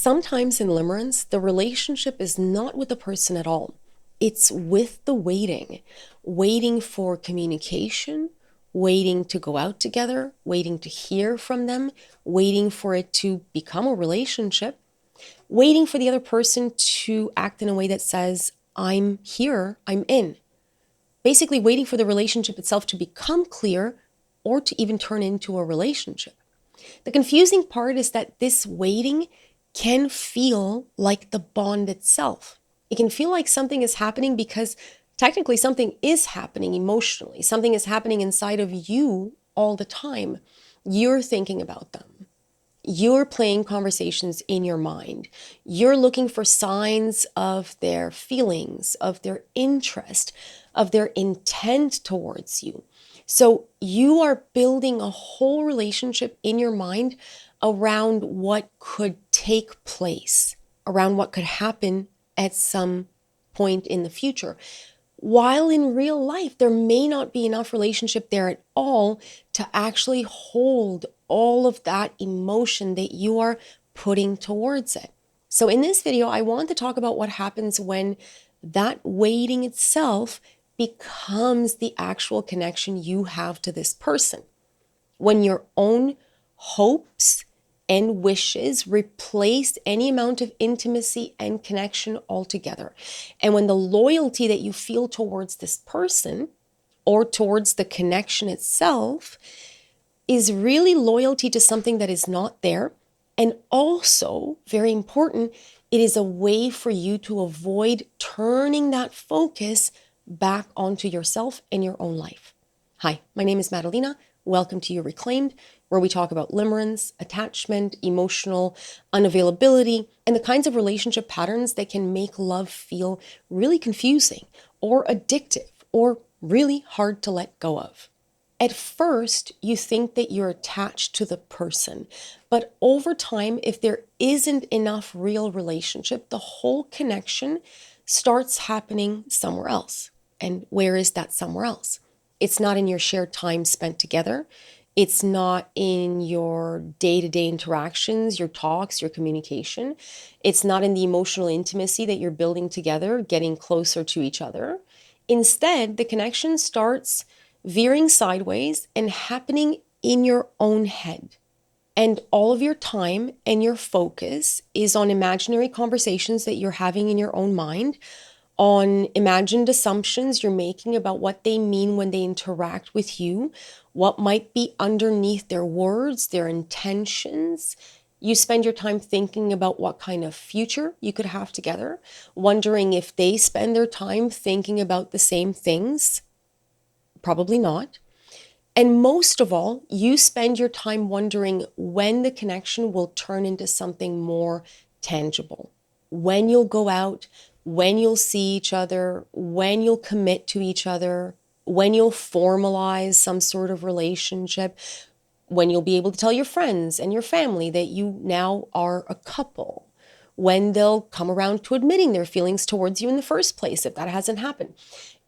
Sometimes in limerence, the relationship is not with the person at all. It's with the waiting, waiting for communication, waiting to go out together, waiting to hear from them, waiting for it to become a relationship, waiting for the other person to act in a way that says, I'm here, I'm in. Basically, waiting for the relationship itself to become clear or to even turn into a relationship. The confusing part is that this waiting can feel like the bond itself. It can feel like something is happening because technically something is happening emotionally. Something is happening inside of you all the time. You're thinking about them. You're playing conversations in your mind. You're looking for signs of their feelings, of their interest, of their intent towards you. So you are building a whole relationship in your mind around what could take place, around what could happen at some point in the future. While in real life, there may not be enough relationship there at all to actually hold all of that emotion that you are putting towards it. So in this video, I want to talk about what happens when that waiting itself becomes the actual connection you have to this person. When your own hopes and wishes replace any amount of intimacy and connection altogether. And when the loyalty that you feel towards this person or towards the connection itself is really loyalty to something that is not there. And also, very important, it is a way for you to avoid turning that focus back onto yourself and your own life. Hi, my name is Madalena. Welcome to You Reclaimed, where we talk about limerence, attachment, emotional unavailability, and the kinds of relationship patterns that can make love feel really confusing or addictive or really hard to let go of. At first, you think that you're attached to the person, but over time, if there isn't enough real relationship, the whole connection starts happening somewhere else. And where is that somewhere else? It's not in your shared time spent together. It's not in your day-to-day interactions, your talks, your communication. It's not in the emotional intimacy that you're building together, getting closer to each other. Instead, the connection starts veering sideways and happening in your own head. And all of your time and your focus is on imaginary conversations that you're having in your own mind, on imagined assumptions you're making about what they mean when they interact with you, what might be underneath their words, their intentions. You spend your time thinking about what kind of future you could have together, wondering if they spend their time thinking about the same things. Probably not. And most of all, you spend your time wondering when the connection will turn into something more tangible, when you'll go out, when you'll see each other, when you'll commit to each other, when you'll formalize some sort of relationship, when you'll be able to tell your friends and your family that you now are a couple, when they'll come around to admitting their feelings towards you in the first place, if that hasn't happened.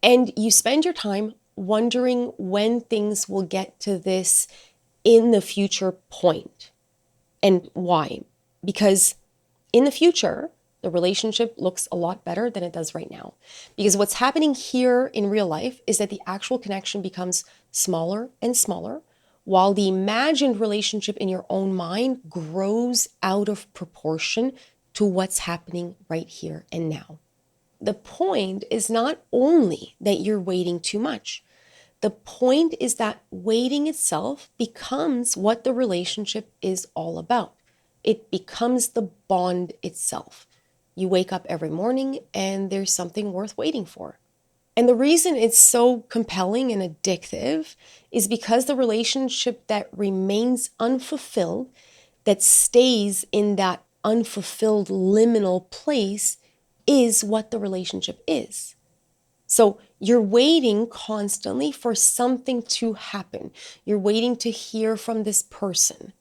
And you spend your time wondering when things will get to this in the future point. And why? Because in the future, the relationship looks a lot better than it does right now. Because what's happening here in real life is that the actual connection becomes smaller and smaller, while the imagined relationship in your own mind grows out of proportion to what's happening right here and now. The point is not only that you're waiting too much. The point is that waiting itself becomes what the relationship is all about. It becomes the bond itself. You wake up every morning and there's something worth waiting for. And the reason it's so compelling and addictive is because the relationship that remains unfulfilled, that stays in that unfulfilled liminal place, is what the relationship is. So you're waiting constantly for something to happen. You're waiting to hear from this person.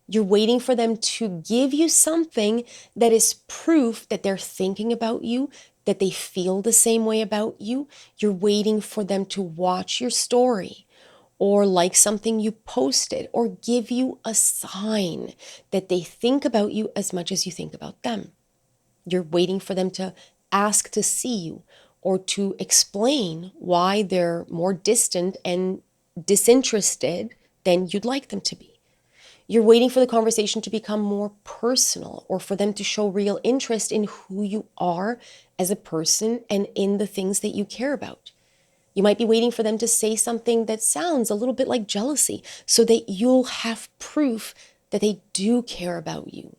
You're waiting for them to give you something that is proof that they're thinking about you, that they feel the same way about you. You're waiting for them to watch your story, or like something you posted, or give you a sign that they think about you as much as you think about them. You're waiting for them to ask to see you or to explain why they're more distant and disinterested than you'd like them to be. You're waiting for the conversation to become more personal or for them to show real interest in who you are as a person and in the things that you care about. You might be waiting for them to say something that sounds a little bit like jealousy so that you'll have proof that they do care about you.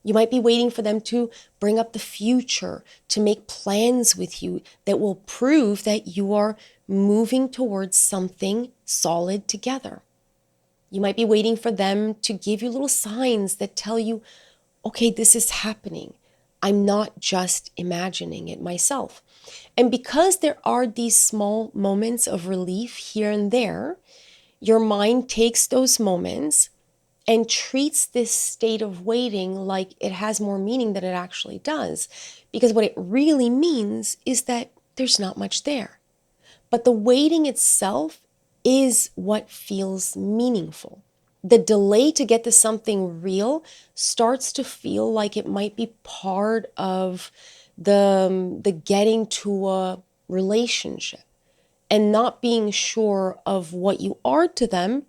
You might be waiting for them to bring up the future, to make plans with you that will prove that you are moving towards something solid together. You might be waiting for them to give you little signs that tell you, okay, this is happening. I'm not just imagining it myself. And because there are these small moments of relief here and there, your mind takes those moments and treats this state of waiting like it has more meaning than it actually does. Because what it really means is that there's not much there. But the waiting itself is what feels meaningful. The delay to get to something real starts to feel like it might be part of the getting to a relationship, and not being sure of what you are to them.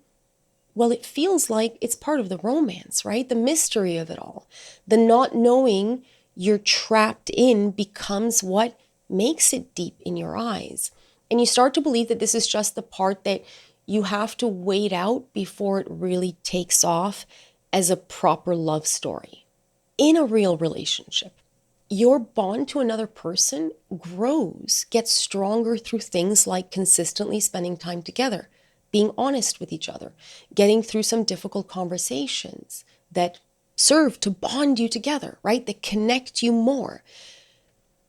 Well, it feels like it's part of the romance, right? The mystery of it all. The not knowing you're trapped in becomes what makes it deep in your eyes. And you start to believe that this is just the part that you have to wait out before it really takes off as a proper love story. In a real relationship, your bond to another person grows, gets stronger through things like consistently spending time together, being honest with each other, getting through some difficult conversations that serve to bond you together, right? That connect you more.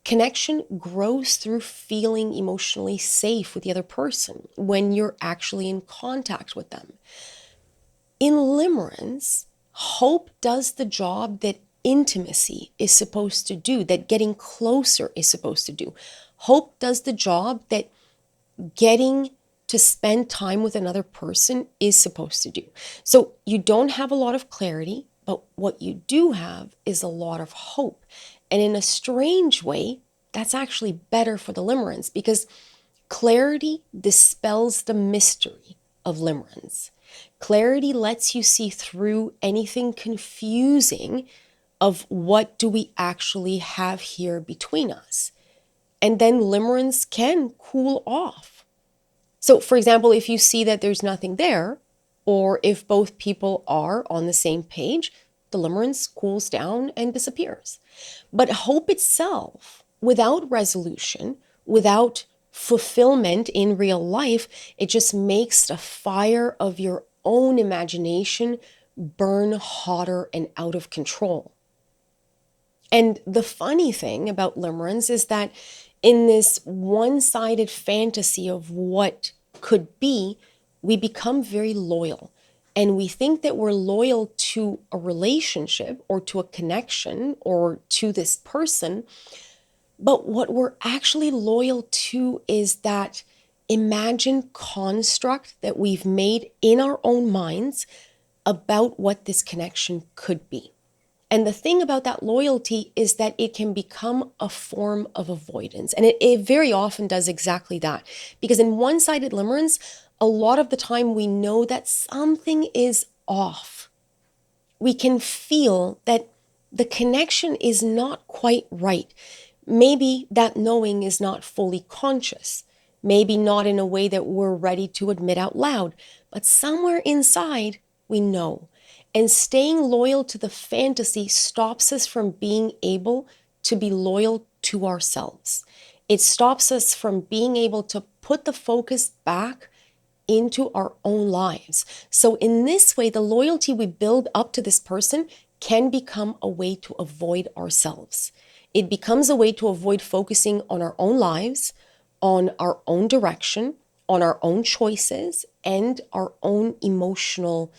Connection grows through feeling emotionally safe with the other person when you're actually in contact with them. In limerence, hope does the job that intimacy is supposed to do, that getting closer is supposed to do. Hope does the job that getting to spend time with another person is supposed to do. So you don't have a lot of clarity, but what you do have is a lot of hope. And in a strange way, that's actually better for the limerence, because clarity dispels the mystery of limerence. Clarity lets you see through anything confusing of what do we actually have here between us. And then limerence can cool off. So, for example, if you see that there's nothing there, or if both people are on the same page, the limerence cools down and disappears. But hope itself, without resolution, without fulfillment in real life, it just makes the fire of your own imagination burn hotter and out of control. And the funny thing about limerence is that in this one-sided fantasy of what could be, we become very loyal. And we think that we're loyal to a relationship or to a connection or to this person. But what we're actually loyal to is that imagined construct that we've made in our own minds about what this connection could be. And the thing about that loyalty is that it can become a form of avoidance. And it very often does exactly that. Because in one-sided limerence, a lot of the time we know that something is off. We can feel that the connection is not quite right. Maybe that knowing is not fully conscious. Maybe not in a way that we're ready to admit out loud. But somewhere inside, we know. And staying loyal to the fantasy stops us from being able to be loyal to ourselves. It stops us from being able to put the focus back into our own lives. So in this way, the loyalty we build up to this person can become a way to avoid ourselves. It becomes a way to avoid focusing on our own lives, on our own direction, on our own choices, and our own emotional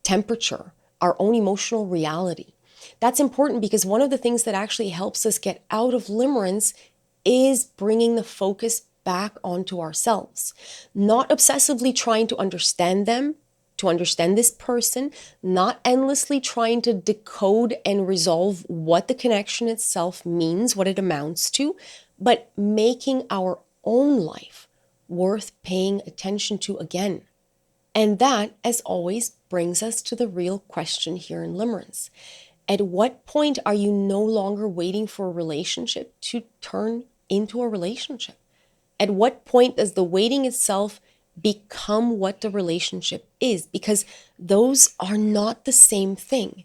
temperature, our own emotional reality. That's important because one of the things that actually helps us get out of limerence is bringing the focus back onto ourselves, not obsessively trying to understand them, to understand this person, not endlessly trying to decode and resolve what the connection itself means, what it amounts to, but making our own life worth paying attention to again. And that, as always, brings us to the real question here in Limerence. At what point are you no longer waiting for a relationship to turn into a relationship? At what point does the waiting itself become what the relationship is? Because those are not the same thing.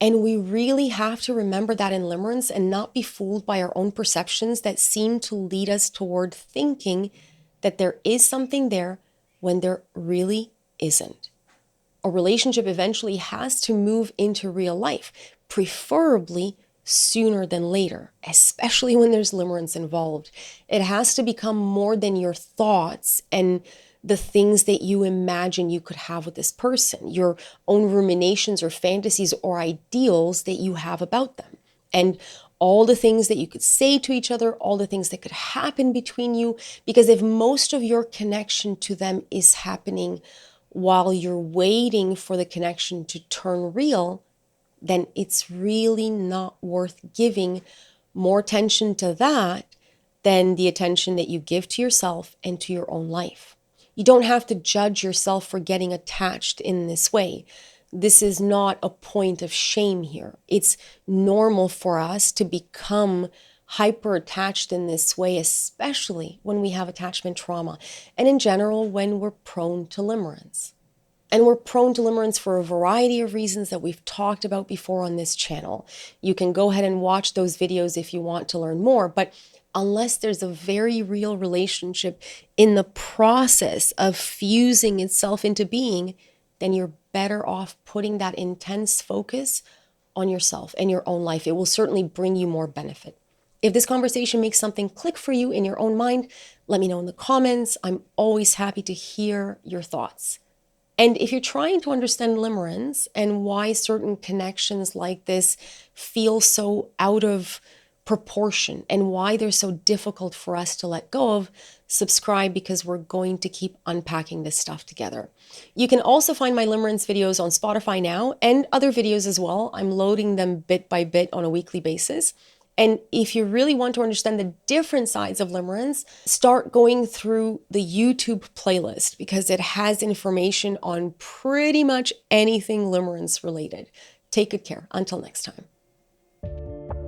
And we really have to remember that in Limerence and not be fooled by our own perceptions that seem to lead us toward thinking that there is something there when there really isn't. A relationship eventually has to move into real life, preferably sooner than later, especially when there's limerence involved. It has to become more than your thoughts and the things that you imagine you could have with this person, your own ruminations or fantasies or ideals that you have about them. And all the things that you could say to each other, all the things that could happen between you. Because if most of your connection to them is happening while you're waiting for the connection to turn real, then it's really not worth giving more attention to that than the attention that you give to yourself and to your own life. You don't have to judge yourself for getting attached in this way. This is not a point of shame here. It's normal for us to become hyper attached in this way, especially when we have attachment trauma, and in general, when we're prone to limerence. And we're prone to limerence for a variety of reasons that we've talked about before on this channel. You can go ahead and watch those videos if you want to learn more, but unless there's a very real relationship in the process of fusing itself into being, then you're better off putting that intense focus on yourself and your own life. It will certainly bring you more benefit. If this conversation makes something click for you in your own mind, let me know in the comments. I'm always happy to hear your thoughts. And if you're trying to understand limerence and why certain connections like this feel so out of proportion and why they're so difficult for us to let go of, subscribe because we're going to keep unpacking this stuff together. You can also find my limerence videos on Spotify now and other videos as well. I'm loading them bit by bit on a weekly basis. And if you really want to understand the different sides of limerence, start going through the YouTube playlist because it has information on pretty much anything limerence related. Take good care. Until next time.